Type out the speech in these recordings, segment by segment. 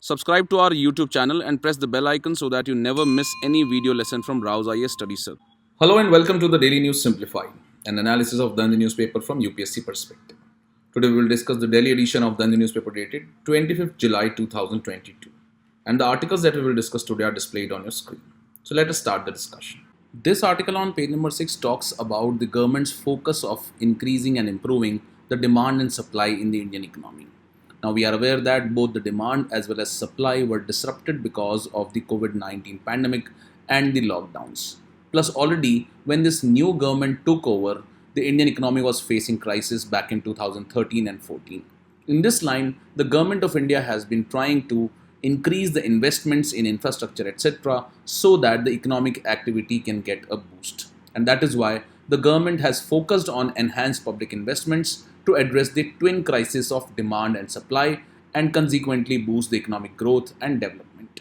Subscribe to our YouTube channel and press the bell icon so that you never miss any video lesson from RAU'S IAS Study Cell. Hello and welcome to the Daily News Simplified, an analysis of the newspaper from UPSC perspective. Today we will discuss the daily edition of the newspaper dated 25th July 2022. And the articles that we will discuss today are displayed on your screen. So let us start the discussion. This article on page number 6 talks about the government's focus of increasing and improving the demand and supply in the Indian economy. Now we are aware that both the demand as well as supply were disrupted because of the COVID-19 pandemic and the lockdowns. Plus already when this new government took over, the Indian economy was facing crisis back in 2013 and 14. In this line, the government of India has been trying to increase the investments in infrastructure etc. so that the economic activity can get a boost. And that is why the government has focused on enhanced public investments to address the twin crisis of demand and supply and consequently boost the economic growth and development.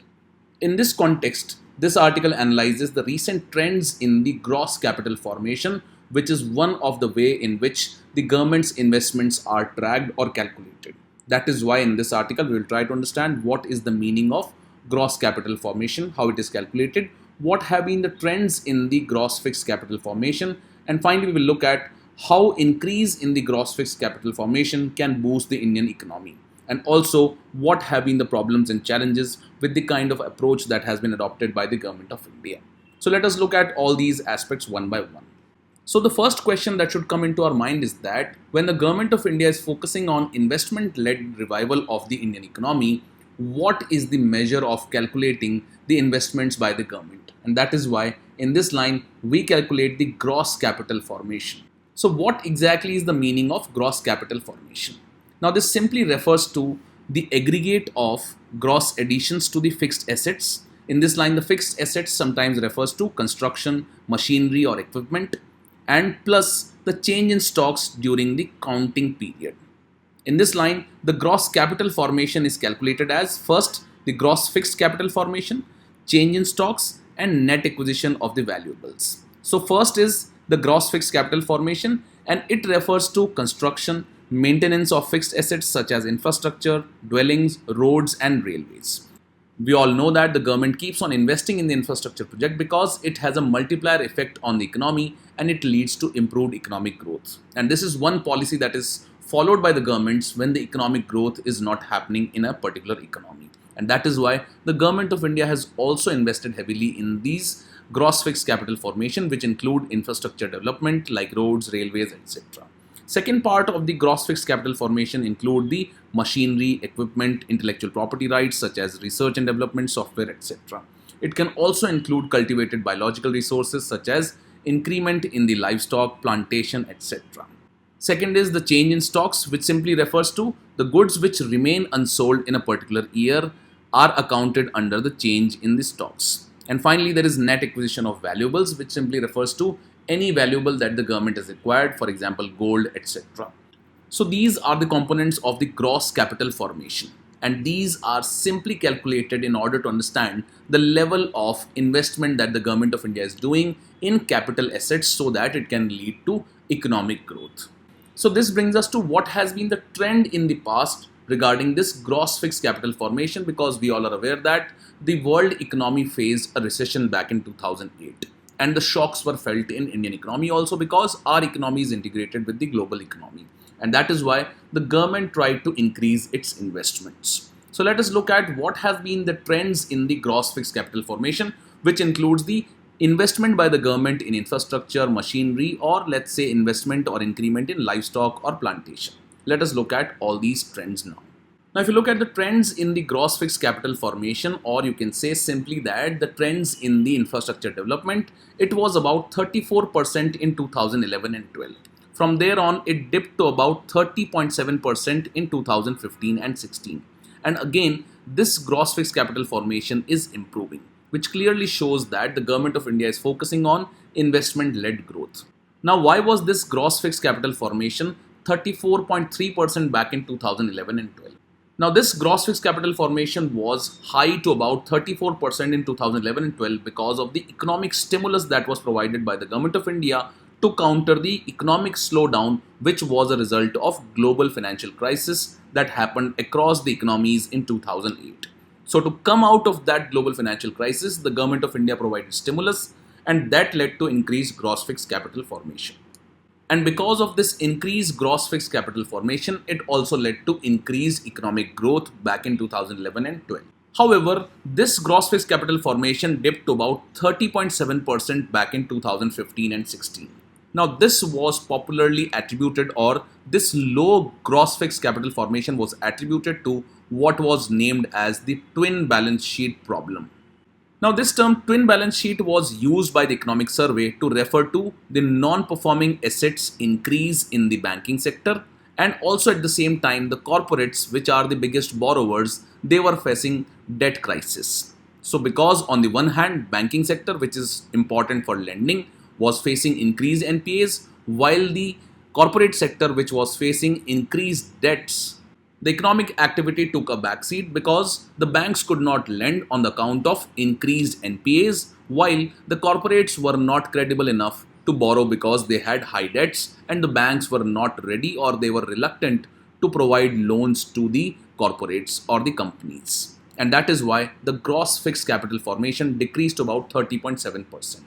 In this context, this article analyzes the recent trends in the gross capital formation, which is one of the way in which the government's investments are tracked or calculated. That is why in this article we will try to understand what is the meaning of gross capital formation, how it is calculated, what have been the trends in the gross fixed capital formation, and finally we will look at how increase in the gross fixed capital formation can boost the Indian economy, and also what have been the problems and challenges with the kind of approach that has been adopted by the government of India. So let us look at all these aspects one by one. So the first question that should come into our mind is that when the government of India is focusing on investment-led revival of the Indian economy, what is the measure of calculating the investments by the government? And that is why in this line we calculate the gross capital formation. So what exactly is the meaning of gross capital formation? Now this simply refers to the aggregate of gross additions to the fixed assets. In this line the fixed assets sometimes refers to construction, machinery or equipment, and plus the change in stocks during the counting period. In this line, the gross capital formation is calculated as first the gross fixed capital formation, change in stocks, and net acquisition of the valuables. So first is the gross fixed capital formation, and it refers to construction, maintenance of fixed assets such as infrastructure, dwellings, roads, and railways. We all know that the government keeps on investing in the infrastructure project because it has a multiplier effect on the economy and it leads to improved economic growth. And this is one policy that is followed by the governments when the economic growth is not happening in a particular economy. And that is why the government of India has also invested heavily in these gross fixed capital formation, which include infrastructure development like roads, railways, etc. Second part of the gross fixed capital formation include the machinery, equipment, intellectual property rights such as research and development, software, etc. It can also include cultivated biological resources such as increment in the livestock, plantation, etc. Second is the change in stocks, which simply refers to the goods which remain unsold in a particular year are accounted under the change in the stocks. And finally, there is net acquisition of valuables, which simply refers to any valuable that the government has acquired, for example, gold, etc. So these are the components of the gross capital formation, and these are simply calculated in order to understand the level of investment that the government of India is doing in capital assets so that it can lead to economic growth. So this brings us to what has been the trend in the past regarding this gross fixed capital formation, because we all are aware that the world economy faced a recession back in 2008. And the shocks were felt in Indian economy also because our economy is integrated with the global economy. And that is why the government tried to increase its investments. So let us look at what have been the trends in the gross fixed capital formation, which includes the investment by the government in infrastructure, machinery, or let's say investment or increment in livestock or plantation. Let us look at all these trends now. Now, if you look at the trends in the gross fixed capital formation, or you can say simply that the trends in the infrastructure development, it was about 34% in 2011 and 12. From there on, it dipped to about 30.7% in 2015 and 16. And again, this gross fixed capital formation is improving, which clearly shows that the government of India is focusing on investment-led growth. Now, why was this gross fixed capital formation 34.3% back in 2011 and 12? Now this gross fixed capital formation was high to about 34% in 2011 and 12 because of the economic stimulus that was provided by the government of India to counter the economic slowdown, which was a result of global financial crisis that happened across the economies in 2008. So to come out of that global financial crisis, the government of India provided stimulus, and that led to increased gross fixed capital formation. And because of this increased gross fixed capital formation, it also led to increased economic growth back in 2011 and 12. However, this gross fixed capital formation dipped to about 30.7% back in 2015 and 16. Now, this was popularly attributed, or this low gross fixed capital formation was attributed to what was named as the twin balance sheet problem. Now, this term twin balance sheet was used by the Economic Survey to refer to the non-performing assets increase in the banking sector, and also at the same time the corporates, which are the biggest borrowers, they were facing debt crisis. So because on the one hand banking sector, which is important for lending, was facing increased NPAs, while the corporate sector, which was facing increased debts, the economic activity took a backseat because the banks could not lend on the account of increased NPAs, while the corporates were not credible enough to borrow because they had high debts and the banks were not ready, or they were reluctant to provide loans to the corporates or the companies. And that is why the gross fixed capital formation decreased to about 30.7%.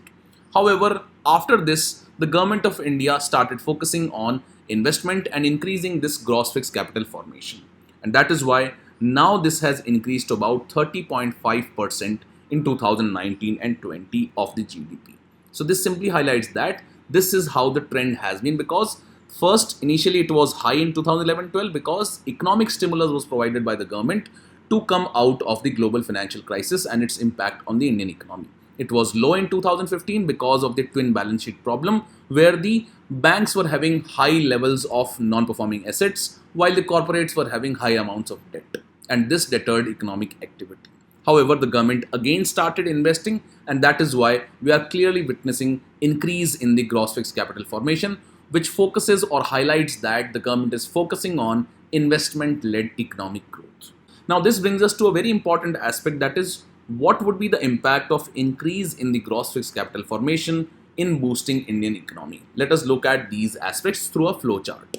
However, after this, the government of India started focusing on investment and increasing this gross fixed capital formation. And that is why now this has increased to about 30.5% in 2019 and 20 of the GDP. So this simply highlights that this is how the trend has been, because first initially it was high in 2011-12 because economic stimulus was provided by the government to come out of the global financial crisis and its impact on the Indian economy. It was low in 2015 because of the twin balance sheet problem, where the banks were having high levels of non-performing assets while the corporates were having high amounts of debt, and this deterred economic activity. However, the government again started investing, and that is why we are clearly witnessing increase in the gross fixed capital formation, which focuses or highlights that the government is focusing on investment-led economic growth. Now, this brings us to a very important aspect, that is, what would be the impact of increase in the gross fixed capital formation in boosting Indian economy? Let us look at these aspects through a flowchart.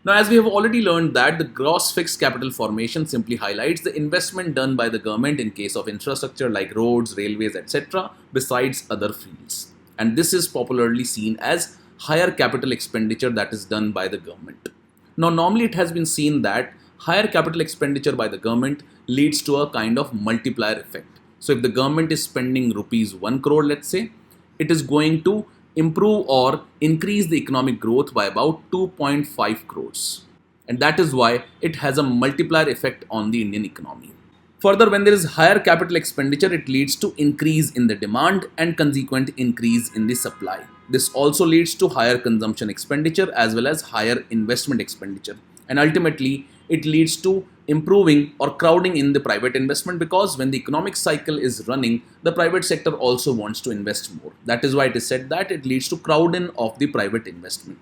Now, as we have already learned that the gross fixed capital formation simply highlights the investment done by the government in case of infrastructure like roads, railways, etc., besides other fields. And this is popularly seen as higher capital expenditure that is done by the government. Now, normally it has been seen that higher capital expenditure by the government leads to a kind of multiplier effect. So if the government is spending rupees 1 crore, let's say, it is going to improve or increase the economic growth by about 2.5 crores. And that is why it has a multiplier effect on the Indian economy. Further, when there is higher capital expenditure, it leads to increase in the demand and consequent increase in the supply. This also leads to higher consumption expenditure as well as higher investment expenditure. And ultimately, it leads to improving or crowding in the private investment, because when the economic cycle is running, the private sector also wants to invest more. That is why it is said that it leads to crowding of the private investment.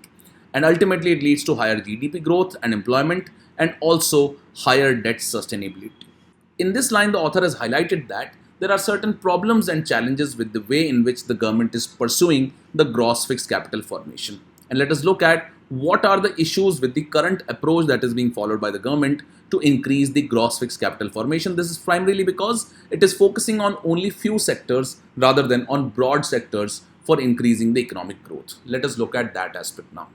And ultimately, it leads to higher GDP growth and employment, and also higher debt sustainability. In this line, the author has highlighted that there are certain problems and challenges with the way in which the government is pursuing the gross fixed capital formation. And let us look at what are the issues with the current approach that is being followed by the government to increase the gross fixed capital formation. This is primarily because it is focusing on only few sectors rather than on broad sectors for increasing the economic growth. Let us look at that aspect now.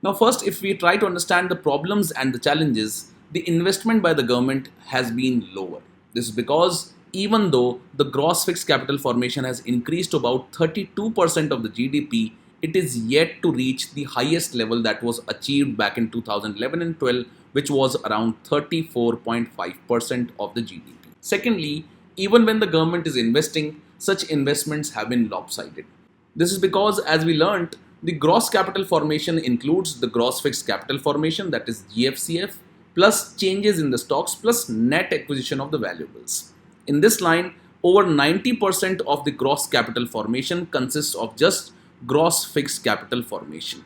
Now, first, if we try to understand the problems and the challenges, the investment by the government has been lower. This is because even though the gross fixed capital formation has increased to about 32% of the GDP, it is yet to reach the highest level that was achieved back in 2011 and 12, which was around 34.5% of the GDP. Secondly, even when the government is investing, such investments have been lopsided. This is because, as we learnt, the gross capital formation includes the gross fixed capital formation, that is GFCF, plus changes in the stocks, plus net acquisition of the valuables. In this line, over 90% of the gross capital formation consists of just gross fixed capital formation.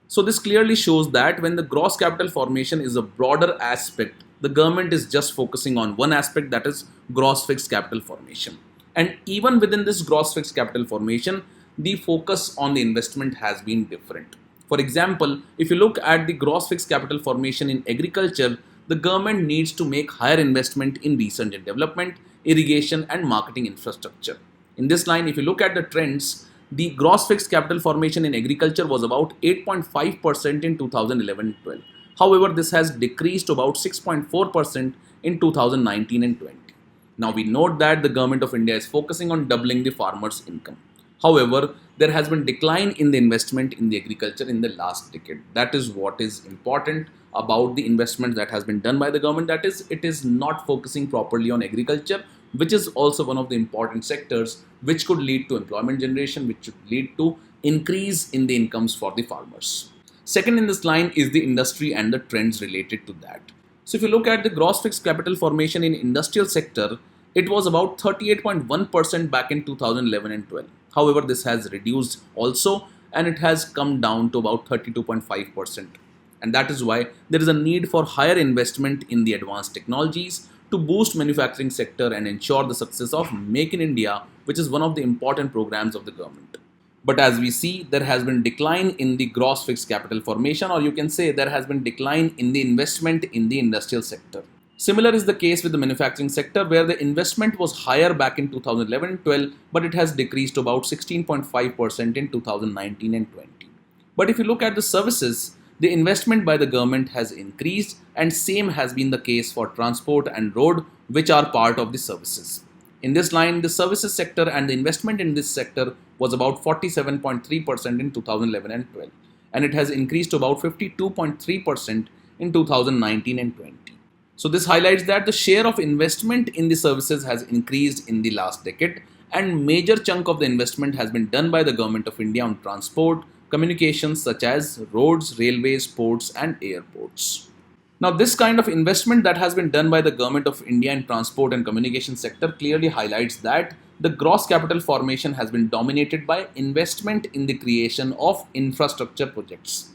So this clearly shows that when the gross capital formation is a broader aspect, the government is just focusing on one aspect, that is gross fixed capital formation. And even within this gross fixed capital formation, the focus on the investment has been different. For example, if you look at the gross fixed capital formation in agriculture, the government needs to make higher investment in research and development, irrigation and marketing infrastructure. In this line, if you look at the trends, the gross fixed capital formation in agriculture was about 8.5% in 2011-12. However, this has decreased to about 6.4% in 2019 and 20. Now we note that the government of India is focusing on doubling the farmers' income. However, there has been decline in the investment in the agriculture in the last decade. That is what is important about the investment that has been done by the government. That is, it is not focusing properly on agriculture, which is also one of the important sectors which could lead to employment generation, which should lead to increase in the incomes for the farmers. Second in this line is the industry and the trends related to that. So if you look at the gross fixed capital formation in industrial sector, it was about 38.1% back in 2011 and 12. However, this has reduced also and it has come down to about 32.5%. And that is why there is a need for higher investment in the advanced technologies to boost manufacturing sector and ensure the success of Make in India, which is one of the important programs of the government. But as we see, there has been decline in the gross fixed capital formation, or you can say there has been decline in the investment in the industrial sector. Similar is the case with the manufacturing sector, where the investment was higher back in 2011-12, but it has decreased to about 16.5% in 2019 and 20. But if you look at the services, the investment by the government has increased, and same has been the case for transport and road, which are part of the services. In this line, the services sector and the investment in this sector was about 47.3% in 2011 and 12, and it has increased to about 52.3% in 2019 and 20. So this highlights that the share of investment in the services has increased in the last decade, and major chunk of the investment has been done by the government of India on transport, communications such as roads, railways, ports and airports. Now, this kind of investment that has been done by the government of India in transport and communication sector clearly highlights that the gross capital formation has been dominated by investment in the creation of infrastructure projects.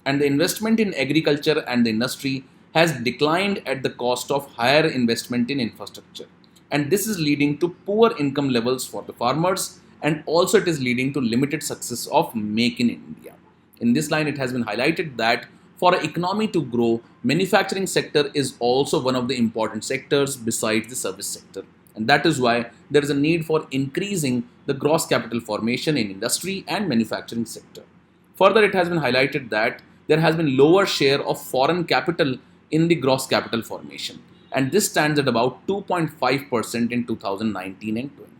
And the investment in agriculture and the industry has declined at the cost of higher investment in infrastructure. And this is leading to poor income levels for the farmers, and also it is leading to limited success of Make in India. In this line, it has been highlighted that for an economy to grow, manufacturing sector is also one of the important sectors besides the service sector. And that is why there is a need for increasing the gross capital formation in industry and manufacturing sector. Further, it has been highlighted that there has been lower share of foreign capital in the gross capital formation. And this stands at about 2.5% in 2019 and 20.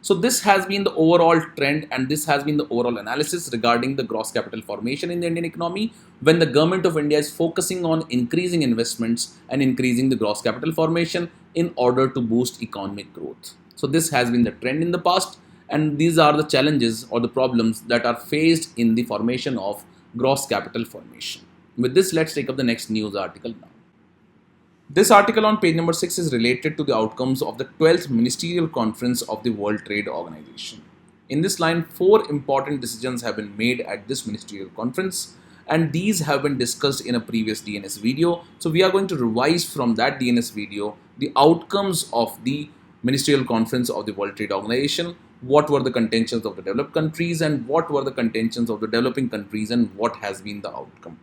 So this has been the overall trend, and this has been the overall analysis regarding the gross capital formation in the Indian economy, when the government of India is focusing on increasing investments and increasing the gross capital formation in order to boost economic growth. So this has been the trend in the past, and these are the challenges or the problems that are faced in the formation of gross capital formation. With this, let's take up the next news article now. This article on page number 6 is related to the outcomes of the 12th Ministerial Conference of the World Trade Organization. In this line, 4 important decisions have been made at this Ministerial Conference, and these have been discussed in a previous DNS video. So we are going to revise from that DNS video the outcomes of the Ministerial Conference of the World Trade Organization, what were the contentions of the developed countries and what were the contentions of the developing countries, and what has been the outcome.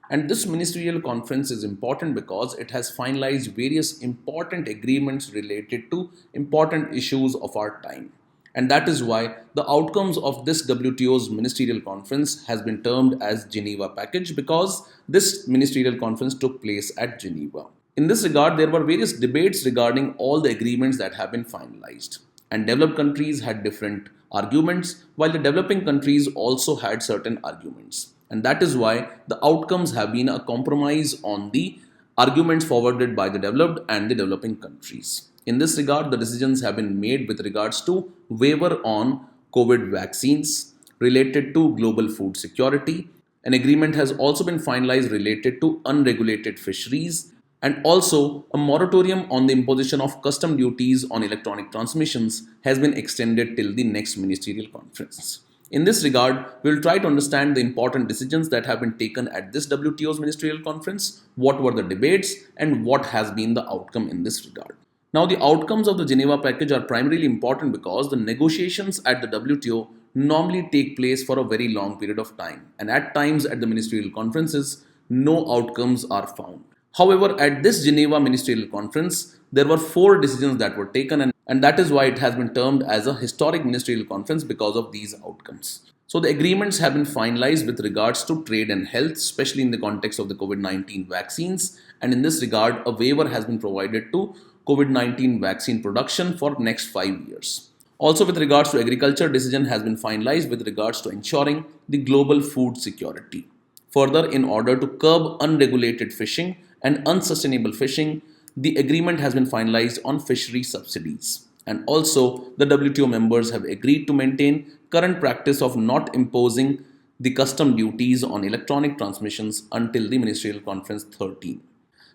And this ministerial conference is important because it has finalized various important agreements related to important issues of our time. And that is why the outcomes of this WTO's ministerial conference has been termed as Geneva package, because this ministerial conference took place at Geneva. In this regard, there were various debates regarding all the agreements that have been finalized. And developed countries had different arguments, while the developing countries also had certain arguments. And that is why the outcomes have been a compromise on the arguments forwarded by the developed and the developing countries. In this regard, the decisions have been made with regards to waiver on COVID vaccines, related to global food security. An agreement has also been finalized related to unregulated fisheries, and also a moratorium on the imposition of custom duties on electronic transmissions has been extended till the next ministerial conference. In this regard, we will try to understand the important decisions that have been taken at this WTO's ministerial conference, what were the debates, and what has been the outcome in this regard. Now, the outcomes of the Geneva package are primarily important because the negotiations at the WTO normally take place for a very long period of time, and at times at the ministerial conferences, no outcomes are found. However, at this Geneva Ministerial Conference, there were four decisions that were taken, and that is why it has been termed as a historic ministerial conference because of these outcomes. So, the agreements have been finalized with regards to trade and health, especially in the context of the COVID-19 vaccines, and in this regard, a waiver has been provided to COVID-19 vaccine production for next 5 years. Also, with regards to agriculture, decision has been finalized with regards to ensuring the global food security. Further, in order to curb unregulated fishing and unsustainable fishing, the agreement has been finalized on fishery subsidies. And also, the WTO members have agreed to maintain current practice of not imposing the custom duties on electronic transmissions until the Ministerial Conference 13.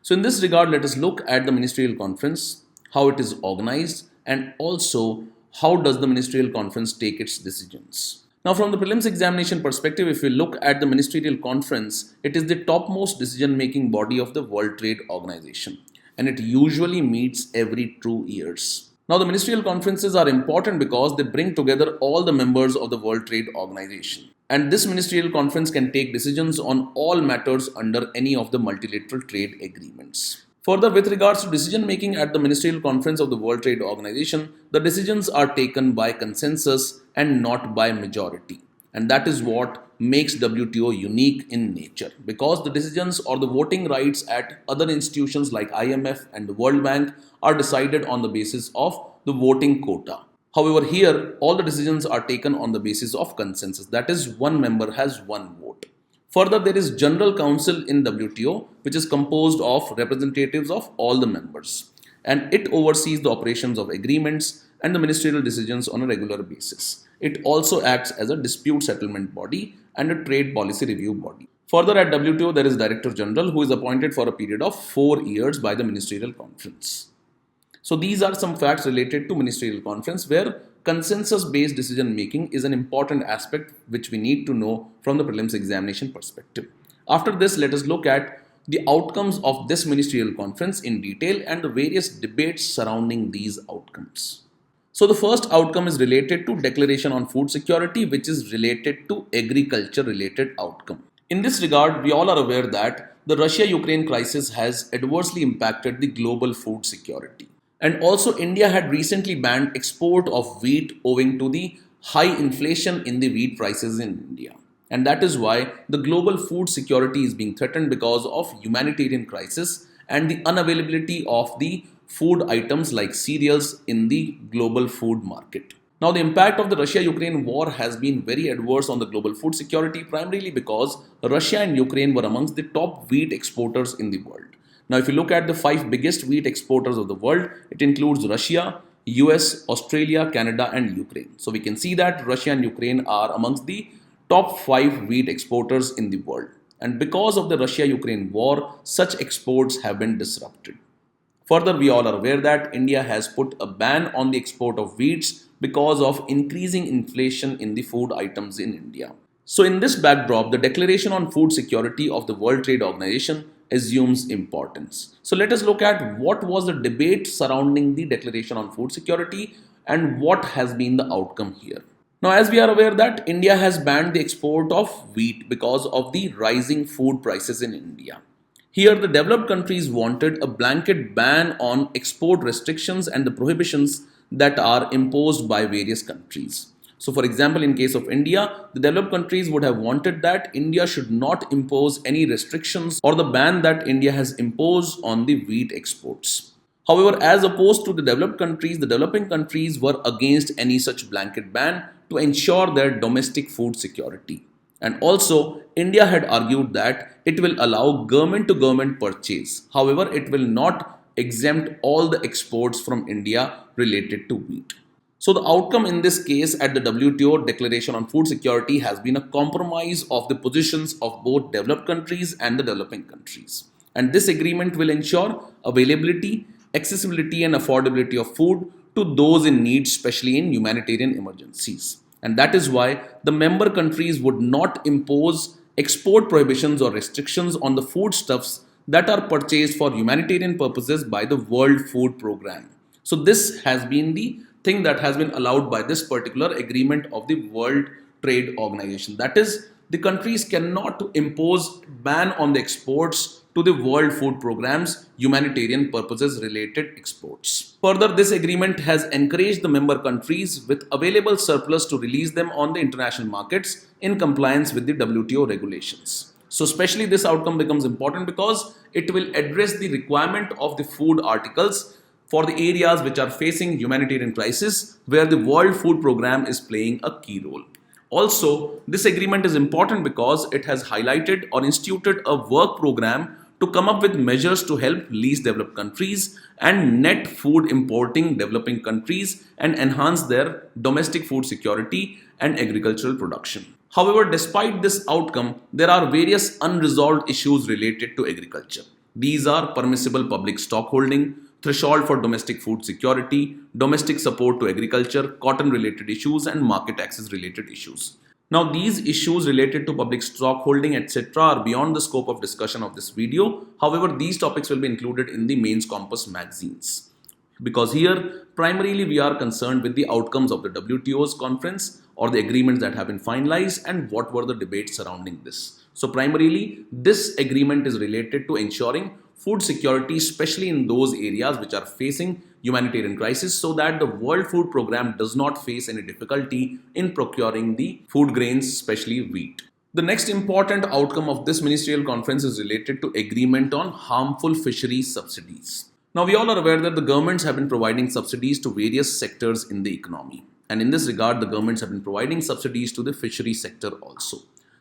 So, in this regard, let us look at the Ministerial Conference, how it is organized, and also how does the Ministerial Conference take its decisions. Now, from the prelims examination perspective, if we look at the Ministerial Conference, it is the topmost decision-making body of the World Trade Organization, and it usually meets every 2 years. Now, the Ministerial Conferences are important because they bring together all the members of the World Trade Organization. And this Ministerial Conference can take decisions on all matters under any of the multilateral trade agreements. Further, with regards to decision making at the Ministerial Conference of the World Trade Organization, the decisions are taken by consensus and not by majority. And that is what makes WTO unique in nature, because the decisions or the voting rights at other institutions like IMF and the World Bank are decided on the basis of the voting quota. However, here all the decisions are taken on the basis of consensus, that is, one member has one vote. Further, there is General Council in WTO, which is composed of representatives of all the members, and it oversees the operations of agreements and the ministerial decisions on a regular basis. It also acts as a dispute settlement body and a trade policy review body. Further, at WTO, there is Director General, who is appointed for a period of 4 years by the Ministerial Conference. So these are some facts related to Ministerial Conference, where consensus-based decision making is an important aspect which we need to know from the prelims examination perspective. After this, let us look at the outcomes of this Ministerial Conference in detail and the various debates surrounding these outcomes. So the first outcome is related to Declaration on Food Security, which is related to agriculture-related outcome. In this regard, we all are aware that the Russia-Ukraine crisis has adversely impacted the global food security. And also, India had recently banned export of wheat owing to the high inflation in the wheat prices in India. And that is why the global food security is being threatened because of humanitarian crisis and the unavailability of the food items like cereals in the global food market. Now, the impact of the Russia-Ukraine war has been very adverse on the global food security, primarily because Russia and Ukraine were amongst the top wheat exporters in the world. Now, if you look at the 5 biggest wheat exporters of the world, it includes Russia, US, Australia, Canada, and Ukraine. So we can see that Russia and Ukraine are amongst the top 5 wheat exporters in the world. And because of the Russia-Ukraine war, such exports have been disrupted. Further, we all are aware that India has put a ban on the export of wheats because of increasing inflation in the food items in India. So in this backdrop, the Declaration on Food Security of the World Trade Organization assumes importance. So let us look at what was the debate surrounding the Declaration on Food Security and what has been the outcome here. Now, as we are aware that India has banned the export of wheat because of the rising food prices in India. Here, the developed countries wanted a blanket ban on export restrictions and the prohibitions that are imposed by various countries. So, for example, in case of India, the developed countries would have wanted that India should not impose any restrictions or the ban that India has imposed on the wheat exports. However, as opposed to the developed countries, the developing countries were against any such blanket ban to ensure their domestic food security. And also, India had argued that it will allow government to government purchase. However, it will not exempt all the exports from India related to wheat. So the outcome in this case at the WTO Declaration on Food Security has been a compromise of the positions of both developed countries and the developing countries. And this agreement will ensure availability, accessibility and affordability of food to those in need, especially in humanitarian emergencies. And that is why the member countries would not impose export prohibitions or restrictions on the foodstuffs that are purchased for humanitarian purposes by the World Food Programme. So this has been the thing that has been allowed by this particular agreement of the World Trade Organization. That is, the countries cannot impose ban on the exports to the World Food Programme's humanitarian purposes related exports. Further, this agreement has encouraged the member countries with available surplus to release them on the international markets in compliance with the WTO regulations. So, especially this outcome becomes important because it will address the requirement of the food articles for the areas which are facing humanitarian crisis, where the World Food Programme is playing a key role. Also, this agreement is important because it has highlighted or instituted a work program to come up with measures to help least developed countries and net food importing developing countries and enhance their domestic food security and agricultural production. However, despite this outcome, there are various unresolved issues related to agriculture. These are permissible public stockholding, threshold for domestic food security, domestic support to agriculture, cotton related issues, and market access related issues. Now, these issues related to public stockholding, etc., are beyond the scope of discussion of this video. However, these topics will be included in the mains compass magazines. Because here, primarily, we are concerned with the outcomes of the WTO's conference or the agreements that have been finalized and what were the debates surrounding this. So, primarily, this agreement is related to ensuring food security, especially in those areas which are facing humanitarian crisis, so that the World Food Programme does not face any difficulty in procuring the food grains, especially wheat. The next important outcome of this ministerial conference is related to agreement on harmful fisheries subsidies. Now, we all are aware that the governments have been providing subsidies to various sectors in the economy. And in this regard, the governments have been providing subsidies to the fishery sector also.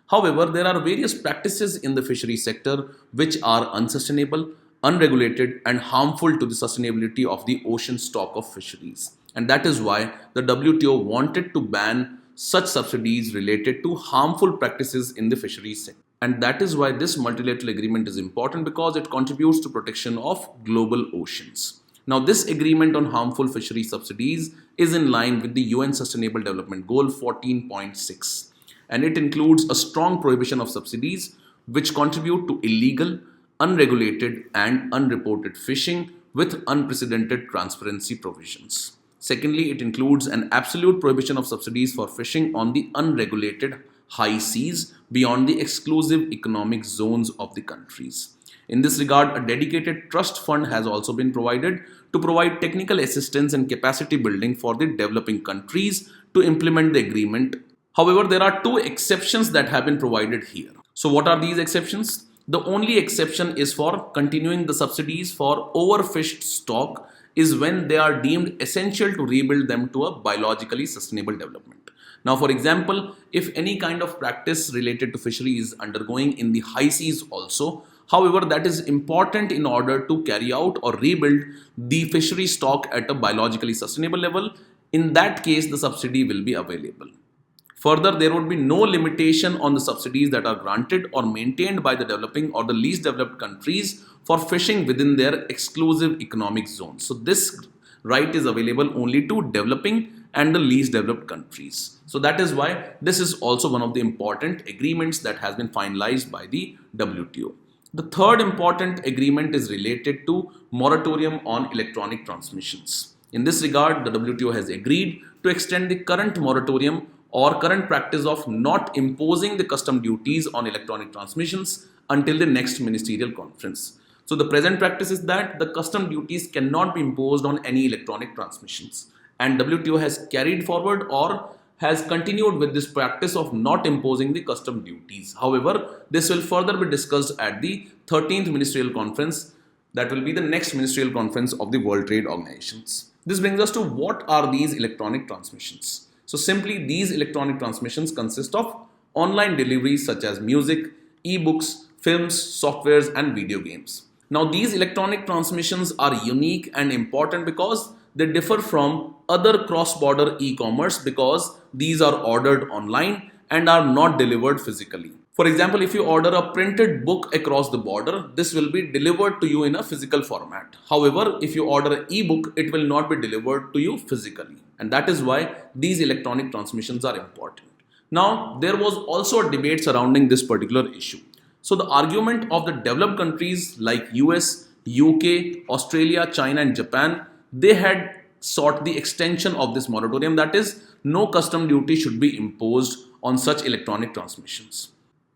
However, there are various practices in the fishery sector which are unsustainable, unregulated, and harmful to the sustainability of the ocean stock of fisheries. And that is why the WTO wanted to ban such subsidies related to harmful practices in the fisheries sector. And that is why this multilateral agreement is important, because it contributes to protection of global oceans. Now, this agreement on harmful fishery subsidies is in line with the UN Sustainable Development Goal 14.6. And it includes a strong prohibition of subsidies which contribute to illegal, unregulated, and unreported fishing with unprecedented transparency provisions. Secondly, it includes an absolute prohibition of subsidies for fishing on the unregulated high seas beyond the exclusive economic zones of the countries. In this regard, a dedicated trust fund has also been provided to provide technical assistance and capacity building for the developing countries to implement the agreement. However, there are two exceptions that have been provided here. So, what are these exceptions? The only exception is for continuing the subsidies for overfished stock is when they are deemed essential to rebuild them to a biologically sustainable development. Now, for example, if any kind of practice related to fishery is undergoing in the high seas also, however, that is important in order to carry out or rebuild the fishery stock at a biologically sustainable level. In that case, the subsidy will be available. Further, there would be no limitation on the subsidies that are granted or maintained by the developing or the least developed countries for fishing within their exclusive economic zone. So, this right is available only to developing and the least developed countries. So, that is why this is also one of the important agreements that has been finalized by the WTO. The third important agreement is related to moratorium on electronic transmissions. In this regard, the WTO has agreed to extend the current moratorium or current practice of not imposing the custom duties on electronic transmissions until the next ministerial conference. So, the present practice is that the custom duties cannot be imposed on any electronic transmissions, and WTO has carried forward or has continued with this practice of not imposing the custom duties. However, this will further be discussed at the 13th ministerial conference, that will be the next ministerial conference of the World Trade Organizations. This brings us to what are these electronic transmissions. So simply, these electronic transmissions consist of online deliveries such as music, e-books, films, softwares, and video games. Now, these electronic transmissions are unique and important because they differ from other cross-border e-commerce because these are ordered online and are not delivered physically. For example, if you order a printed book across the border, this will be delivered to you in a physical format. However, if you order an e-book, it will not be delivered to you physically. And that is why these electronic transmissions are important. Now, there was also a debate surrounding this particular issue. So, the argument of the developed countries like US, UK, Australia, China, and Japan, they had sought the extension of this moratorium, that is, no custom duty should be imposed on such electronic transmissions.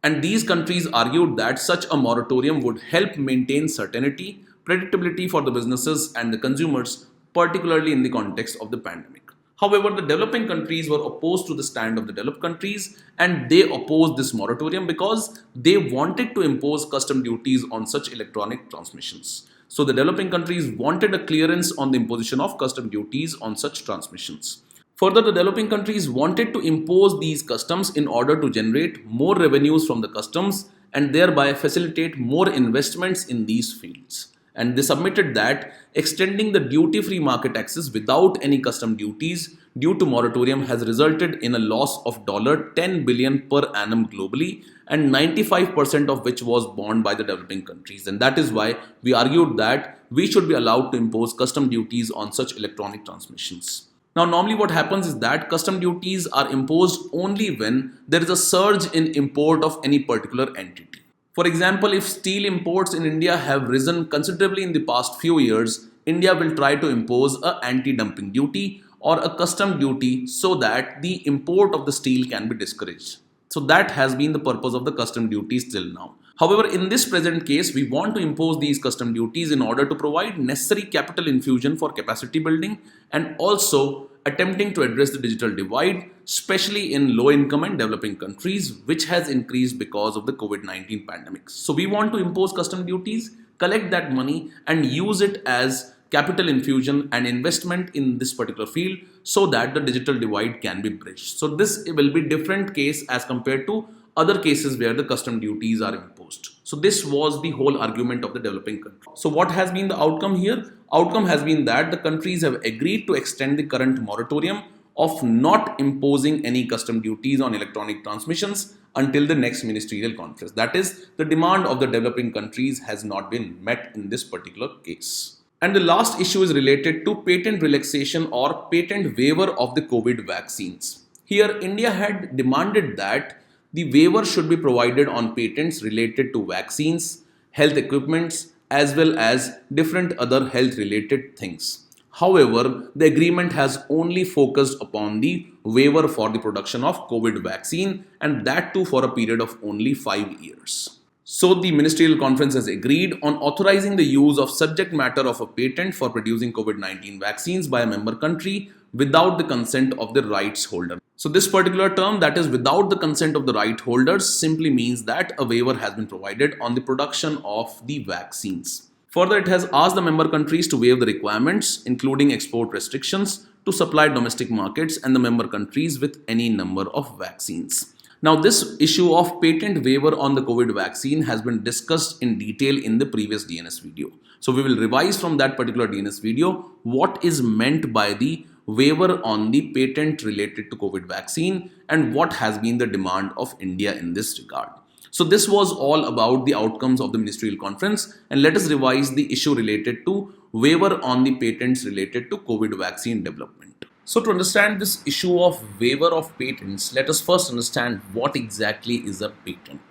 And these countries argued that such a moratorium would help maintain certainty, predictability for the businesses and the consumers, particularly in the context of the pandemic. However, the developing countries were opposed to the stand of the developed countries, and they opposed this moratorium because they wanted to impose custom duties on such electronic transmissions. So, the developing countries wanted a clearance on the imposition of custom duties on such transmissions. Further, the developing countries wanted to impose these customs in order to generate more revenues from the customs and thereby facilitate more investments in these fields. And they submitted that extending the duty-free market access without any custom duties due to moratorium has resulted in a loss of $10 billion per annum globally, and 95% of which was borne by the developing countries. And that is why we argued that we should be allowed to impose custom duties on such electronic transmissions. Now, normally what happens is that custom duties are imposed only when there is a surge in import of any particular entity. For example, if steel imports in India have risen considerably in the past few years, India will try to impose an anti-dumping duty or a custom duty so that the import of the steel can be discouraged. So that has been the purpose of the custom duties till now. However, in this present case, we want to impose these custom duties in order to provide necessary capital infusion for capacity building and also attempting to address the digital divide, especially in low income and developing countries, which has increased because of the COVID-19 pandemic. So we want to impose custom duties, collect that money and use it as capital infusion and investment in this particular field so that the digital divide can be bridged. So this will be different case as compared to other cases where the custom duties are imposed. So this was the whole argument of the developing country. So what has been the outcome here? Outcome has been that the countries have agreed to extend the current moratorium of not imposing any custom duties on electronic transmissions until the next ministerial conference. That is, the demand of the developing countries has not been met in this particular case. And the last issue is related to patent relaxation or patent waiver of the COVID vaccines. Here, India had demanded that the waiver should be provided on patents related to vaccines, health equipments, as well as different other health related things. However, the agreement has only focused upon the waiver for the production of COVID vaccine, and that too for a period of only 5 years. So the ministerial conference has agreed on authorizing the use of subject matter of a patent for producing COVID-19 vaccines by a member country without the consent of the rights holder. So this particular term, that is without the consent of the right holders, simply means that a waiver has been provided on the production of the vaccines. Further, it has asked the member countries to waive the requirements, including export restrictions, to supply domestic markets and the member countries with any number of vaccines. Now, this issue of patent waiver on the COVID vaccine has been discussed in detail in the previous DNS video. So we will revise from that particular DNS video what is meant by the waiver on the patent related to COVID vaccine and what has been the demand of India in this regard. So this was all about the outcomes of the ministerial conference, and let us revise the issue related to waiver on the patents related to COVID vaccine development. So to understand this issue of waiver of patents, let us first understand what exactly is a patent.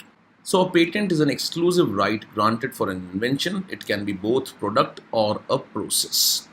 So a patent is an exclusive right granted for an invention. It can be both product or a process.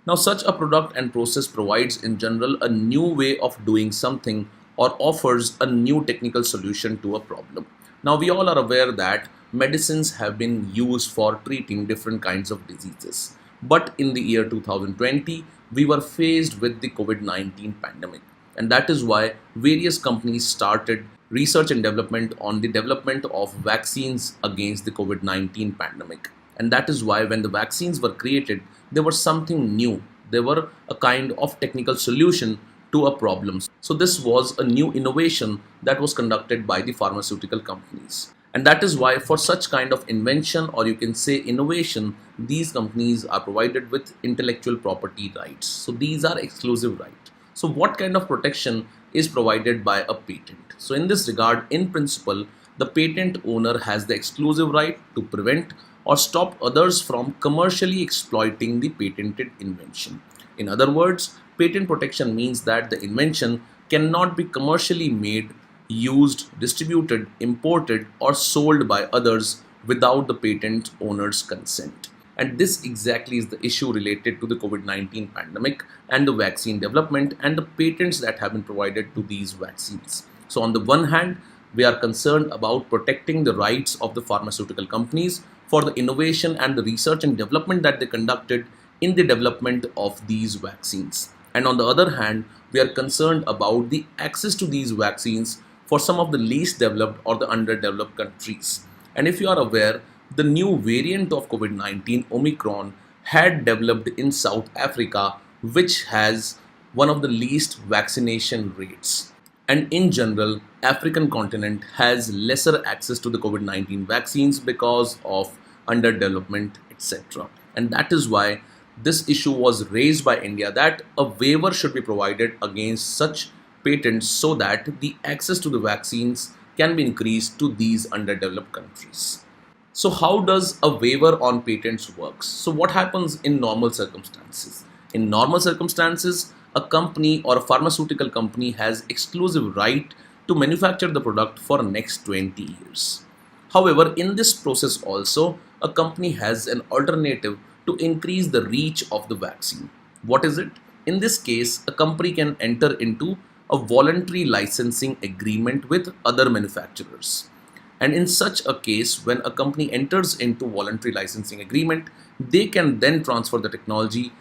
Now, such a product and process provides in general a new way of doing something or offers a new technical solution to a problem. Now, we all are aware that medicines have been used for treating different kinds of diseases. But in the year 2020, we were faced with the COVID-19 pandemic. And that is why various companies started research and development on the development of vaccines against the COVID-19 pandemic. And that is why when the vaccines were created, they were something new. They were a kind of technical solution to a problem. So this was a new innovation that was conducted by the pharmaceutical companies. And that is why for such kind of invention, or you can say innovation, these companies are provided with intellectual property rights. So these are exclusive rights. So what kind of protection is provided by a patent? So in this regard, in principle, the patent owner has the exclusive right to prevent or stop others from commercially exploiting the patented invention. In other words, patent protection means that the invention cannot be commercially made, used, distributed, imported, or sold by others without the patent owner's consent. And this exactly is the issue related to the COVID-19 pandemic and the vaccine development and the patents that have been provided to these vaccines. So on the one hand, we are concerned about protecting the rights of the pharmaceutical companies for the innovation and the research and development that they conducted in the development of these vaccines. And on the other hand, we are concerned about the access to these vaccines for some of the least developed or the underdeveloped countries. And if you are aware, the new variant of COVID-19, Omicron, had developed in South Africa, which has one of the least vaccination rates. And in general, African continent has lesser access to the COVID-19 vaccines because of underdevelopment, etc. And that is why this issue was raised by India that a waiver should be provided against such patents so that the access to the vaccines can be increased to these underdeveloped countries. So how does a waiver on patents works? So what happens in normal circumstances? In normal circumstances, a company or a pharmaceutical company has exclusive right to manufacture the product for next 20 years. However, in this process also, a company has an alternative to increase the reach of the vaccine. What is it? In this case, a company can enter into a voluntary licensing agreement with other manufacturers. And in such a case, when a company enters into voluntary licensing agreement, they can then transfer the technology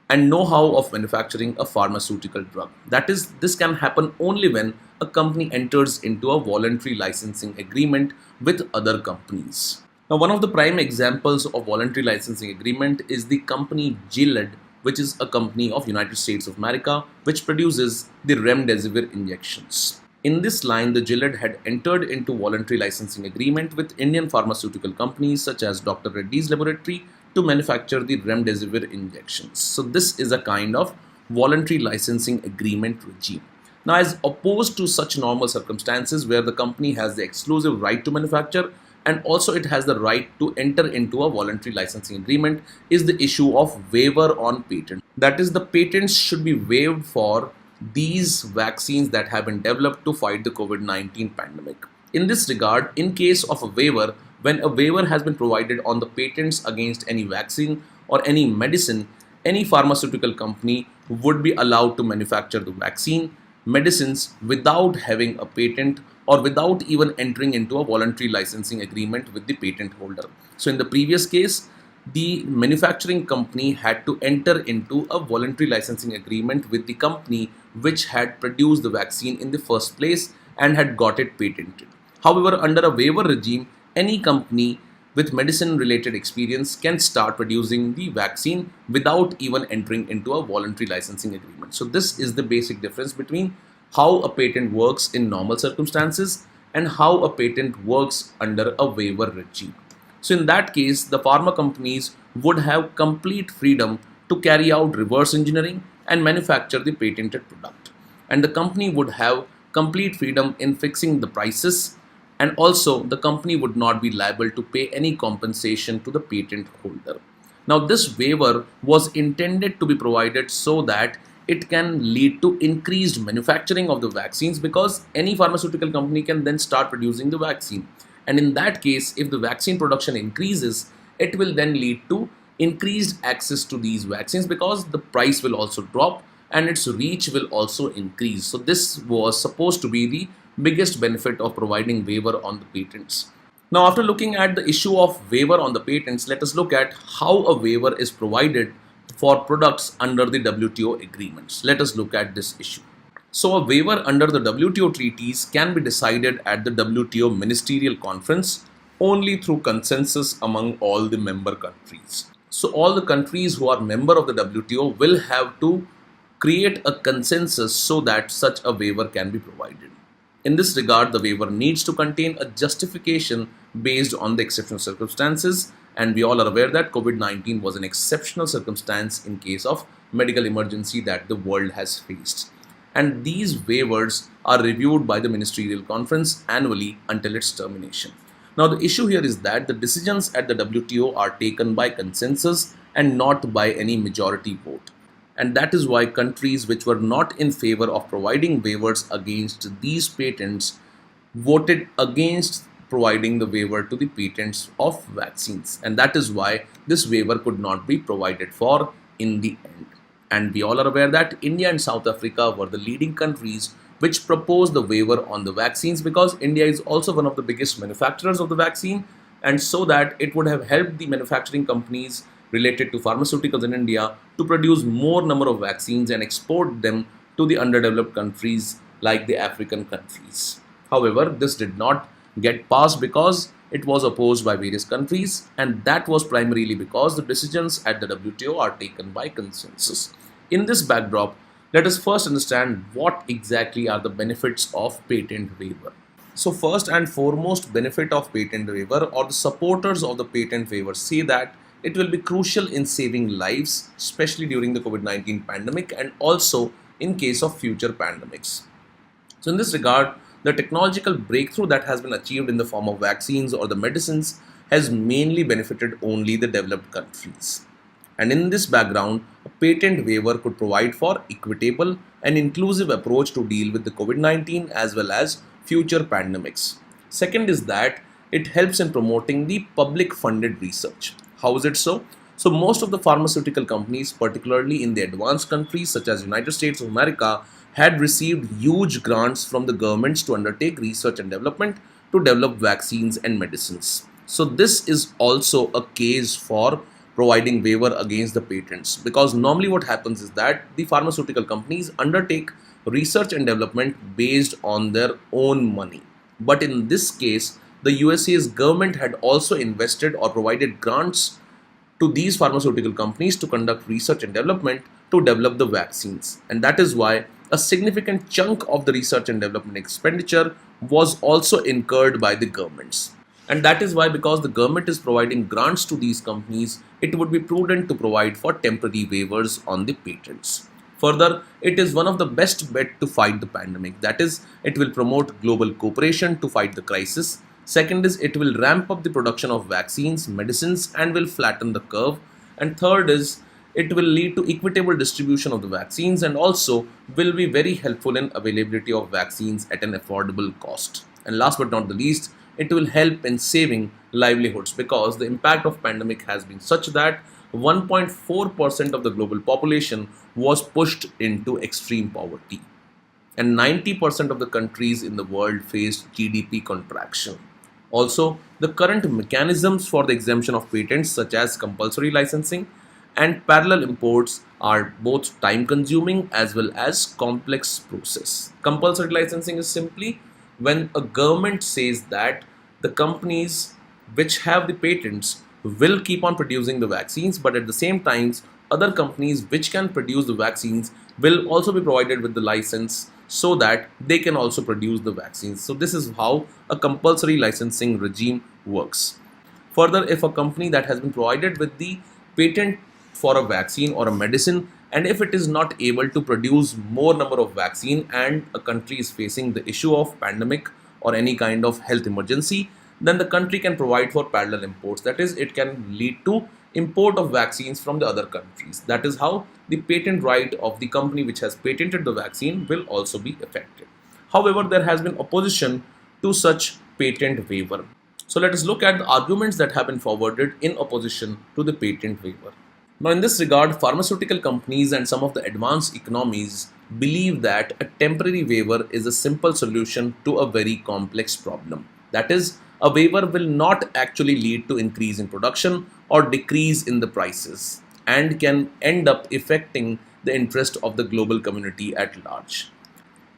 and know-how of manufacturing a pharmaceutical drug. That is, this can happen only when a company enters into a voluntary licensing agreement with other companies. Now, one of the prime examples of voluntary licensing agreement is the company Gilead, which is a company of United States of America, which produces the remdesivir injections. In this line, the Gilead had entered into voluntary licensing agreement with Indian pharmaceutical companies such as Dr. Reddy's Laboratory to manufacture the remdesivir injections. So this is a kind of voluntary licensing agreement regime. Now, as opposed to such normal circumstances where the company has the exclusive right to manufacture and also it has the right to enter into a voluntary licensing agreement, is the issue of waiver on patent. That is, the patents should be waived for these vaccines that have been developed to fight the COVID-19 pandemic. In this regard, in case of a waiver, when a waiver has been provided on the patents against any vaccine or any medicine, any pharmaceutical company would be allowed to manufacture the vaccine, medicines without having a patent or without even entering into a voluntary licensing agreement with the patent holder. So in the previous case, the manufacturing company had to enter into a voluntary licensing agreement with the company which had produced the vaccine in the first place and had got it patented. However, under a waiver regime, any company with medicine related experience can start producing the vaccine without even entering into a voluntary licensing agreement. So this is the basic difference between how a patent works in normal circumstances and how a patent works under a waiver regime. So in that case, the pharma companies would have complete freedom to carry out reverse engineering and manufacture the patented product. And the company would have complete freedom in fixing the prices, and also the company would not be liable to pay any compensation to the patent holder. Now, this waiver was intended to be provided so that it can lead to increased manufacturing of the vaccines, because any pharmaceutical company can then start producing the vaccine. And in that case, if the vaccine production increases, it will then lead to increased access to these vaccines because the price will also drop and its reach will also increase. So this was supposed to be the biggest benefit of providing waiver on the patents. Now, after looking at the issue of waiver on the patents, let us look at how a waiver is provided for products under the WTO agreements. Let us look at this issue. So a waiver under the WTO treaties can be decided at the WTO Ministerial Conference only through consensus among all the member countries. So all the countries who are member of the WTO will have to create a consensus so that such a waiver can be provided. In this regard, the waiver needs to contain a justification based on the exceptional circumstances, and we all are aware that COVID-19 was an exceptional circumstance in case of medical emergency that the world has faced. And these waivers are reviewed by the Ministerial Conference annually until its termination. Now, the issue here is that the decisions at the WTO are taken by consensus and not by any majority vote. And that is why countries which were not in favor of providing waivers against these patents voted against providing the waiver to the patents of vaccines. And that is why this waiver could not be provided for in the end. And we all are aware that India and South Africa were the leading countries which proposed the waiver on the vaccines because India is also one of the biggest manufacturers of the vaccine, and so that it would have helped the manufacturing companies related to pharmaceuticals in India to produce more number of vaccines and export them to the underdeveloped countries like the African countries. However, this did not get passed because it was opposed by various countries, and that was primarily because the decisions at the WTO are taken by consensus. In this backdrop, let us first understand what exactly are the benefits of patent waiver. So first and foremost benefit of patent waiver, or the supporters of the patent waiver say that it will be crucial in saving lives, especially during the COVID-19 pandemic and also in case of future pandemics. So in this regard, the technological breakthrough that has been achieved in the form of vaccines or the medicines has mainly benefited only the developed countries. And in this background, a patent waiver could provide for equitable and inclusive approach to deal with the COVID-19 as well as future pandemics. Second is that it helps in promoting the public funded research. How is it so? So most of the pharmaceutical companies, particularly in the advanced countries such as United States of America, had received huge grants from the governments to undertake research and development to develop vaccines and medicines. So this is also a case for providing waiver against the patents, because normally what happens is that the pharmaceutical companies undertake research and development based on their own money. But in this case, the USA's government had also invested or provided grants to these pharmaceutical companies to conduct research and development to develop the vaccines. And that is why a significant chunk of the research and development expenditure was also incurred by the governments. And that is why, because the government is providing grants to these companies, it would be prudent to provide for temporary waivers on the patents. Further, it is one of the best bet to fight the pandemic. That is, it will promote global cooperation to fight the crisis. Second is, it will ramp up the production of vaccines, medicines, and will flatten the curve. And third is, it will lead to equitable distribution of the vaccines and also will be very helpful in availability of vaccines at an affordable cost. And last but not the least, it will help in saving livelihoods, because the impact of pandemic has been such that 1.4% of the global population was pushed into extreme poverty, and 90% of the countries in the world faced GDP contraction. Also, the current mechanisms for the exemption of patents such as compulsory licensing and parallel imports are both time consuming as well as complex process. Compulsory licensing is simply when a government says that the companies which have the patents will keep on producing the vaccines, but at the same time other companies which can produce the vaccines will also be provided with the license so that they can also produce the vaccines. So this is how a compulsory licensing regime works. Further, if a company that has been provided with the patent for a vaccine or a medicine, and if it is not able to produce more number of vaccine and a country is facing the issue of pandemic or any kind of health emergency, then the country can provide for parallel imports. That is, it can lead to import of vaccines from the other countries. That is how the patent right of the company which has patented the vaccine will also be affected. However, there has been opposition to such patent waiver. So let us look at the arguments that have been forwarded in opposition to the patent waiver. Now, in this regard, pharmaceutical companies and some of the advanced economies believe that a temporary waiver is a simple solution to a very complex problem. That is, a waiver will not actually lead to increase in production or decrease in the prices and can end up affecting the interest of the global community at large.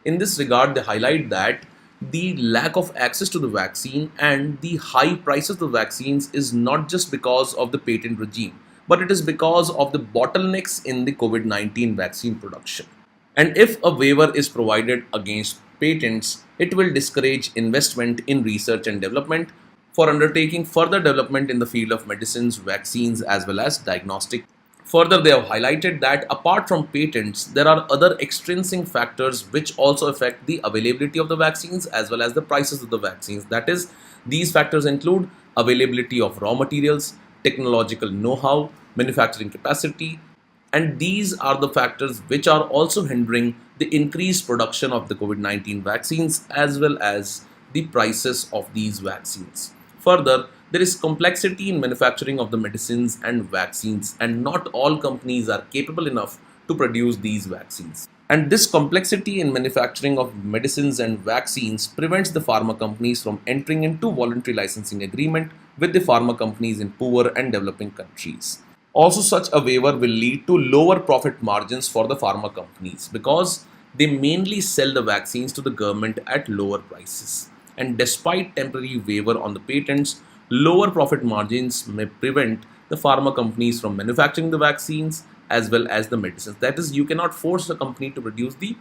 In this regard, they highlight that the lack of access to the vaccine and the high prices of vaccines is not just because of the patent regime, but it is because of the bottlenecks in the COVID-19 vaccine production. And if a waiver is provided against patents, it will discourage investment in research and development for undertaking further development in the field of medicines, vaccines, as well as diagnostic. Further, they have highlighted that apart from patents, there are other extrinsic factors which also affect the availability of the vaccines as well as the prices of the vaccines. That is, these factors include availability of raw materials, technological know-how, manufacturing capacity, and these are the factors which are also hindering the increased production of the COVID-19 vaccines as well as the prices of these vaccines. Further, there is complexity in manufacturing of the medicines and vaccines, and not all companies are capable enough to produce these vaccines. And this complexity in manufacturing of medicines and vaccines prevents the pharma companies from entering into voluntary licensing agreement with the pharma companies in poor and developing countries. Also, such a waiver will lead to lower profit margins for the pharma companies because they mainly sell the vaccines to the government at lower prices. And despite temporary waiver on the patents, lower profit margins may prevent the pharma companies from manufacturing the vaccines as well as the medicines. That is, you cannot force a company to produce the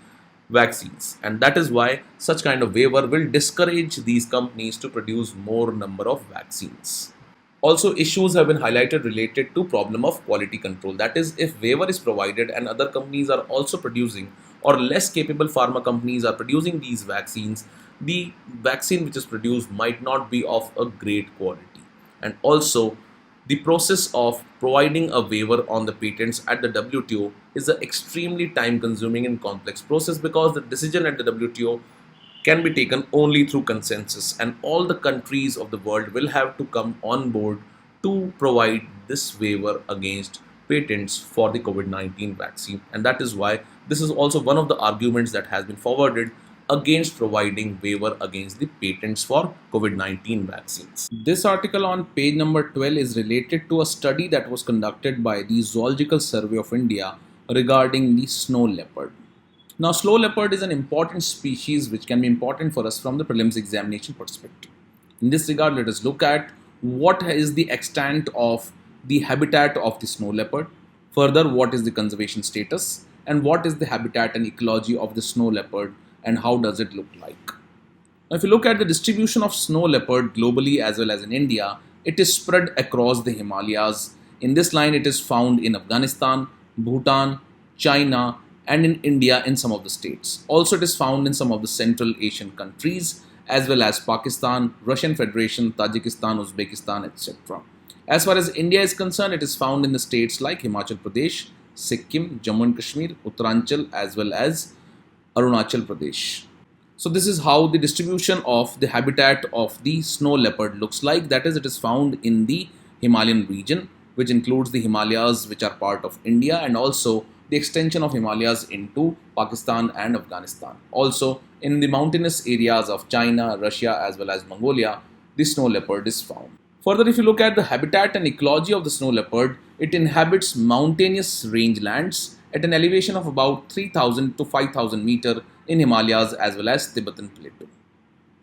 vaccines, and that is why such kind of waiver will discourage these companies to produce more number of vaccines. Also, issues have been highlighted related to problem of quality control. That is, if waiver is provided and other companies are also producing, or less capable pharma companies are producing these vaccines, the vaccine which is produced might not be of a great quality. And also, the process of providing a waiver on the patents at the WTO is an extremely time consuming and complex process because the decision at the WTO can be taken only through consensus, and all the countries of the world will have to come on board to provide this waiver against patents for the COVID-19 vaccine. And that is why this is also one of the arguments that has been forwarded against providing waiver against the patents for COVID-19 vaccines. This article on page number 12 is related to a study that was conducted by the Zoological Survey of India regarding the snow leopard. Now, snow leopard is an important species which can be important for us from the prelims examination perspective. In this regard, let us look at what is the extent of the habitat of the snow leopard, further what is the conservation status, and what is the habitat and ecology of the snow leopard and how does it look like. Now, if you look at the distribution of snow leopard globally as well as in India, it is spread across the Himalayas. In this line, it is found in Afghanistan, Bhutan, China, and in India in some of the states. Also, it is found in some of the Central Asian countries as well as Pakistan, Russian Federation, Tajikistan, Uzbekistan, etc. As far as India is concerned, it is found in the states like Himachal Pradesh, Sikkim, Jammu and Kashmir, Uttaranchal, as well as Arunachal Pradesh. So this is how the distribution of the habitat of the snow leopard looks like. That is, it is found in the Himalayan region, which includes the Himalayas, which are part of India, and also the extension of Himalayas into Pakistan and Afghanistan. Also, in the mountainous areas of China, Russia, as well as Mongolia, the snow leopard is found. Further, if you look at the habitat and ecology of the snow leopard, it inhabits mountainous rangelands at an elevation of about 3000 to 5000 meter in Himalayas as well as Tibetan Plateau.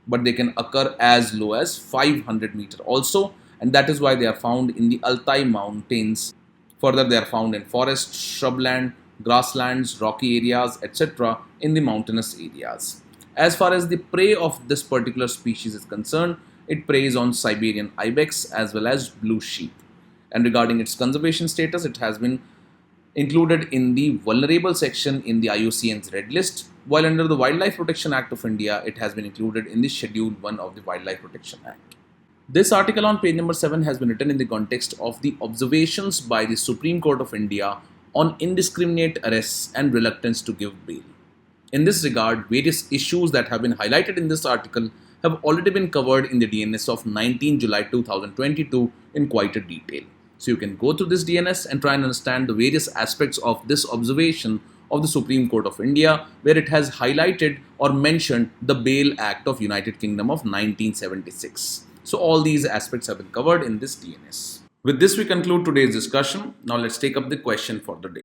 But they can occur as low as 500 meter also, and that is why they are found in the Altai mountains. Further, they are found in forests, shrubland, grasslands, rocky areas, etc. in the mountainous areas. As far as the prey of this particular species is concerned, it preys on Siberian ibex as well as blue sheep. And regarding its conservation status, it has been included in the vulnerable section in the IUCN's Red List, while under the Wildlife Protection Act of India, it has been included in the Schedule 1 of the Wildlife Protection Act. This article on page number 7 has been written in the context of the observations by the Supreme Court of India on indiscriminate arrests and reluctance to give bail. In this regard, various issues that have been highlighted in this article have already been covered in the DNS of 19 July 2022 in quite a detail. So you can go through this DNS and try and understand the various aspects of this observation of the Supreme Court of India, where it has highlighted or mentioned the Bail Act of United Kingdom of 1976. So all these aspects have been covered in this DNS. With this, we conclude today's discussion. Now let's take up the question for the day.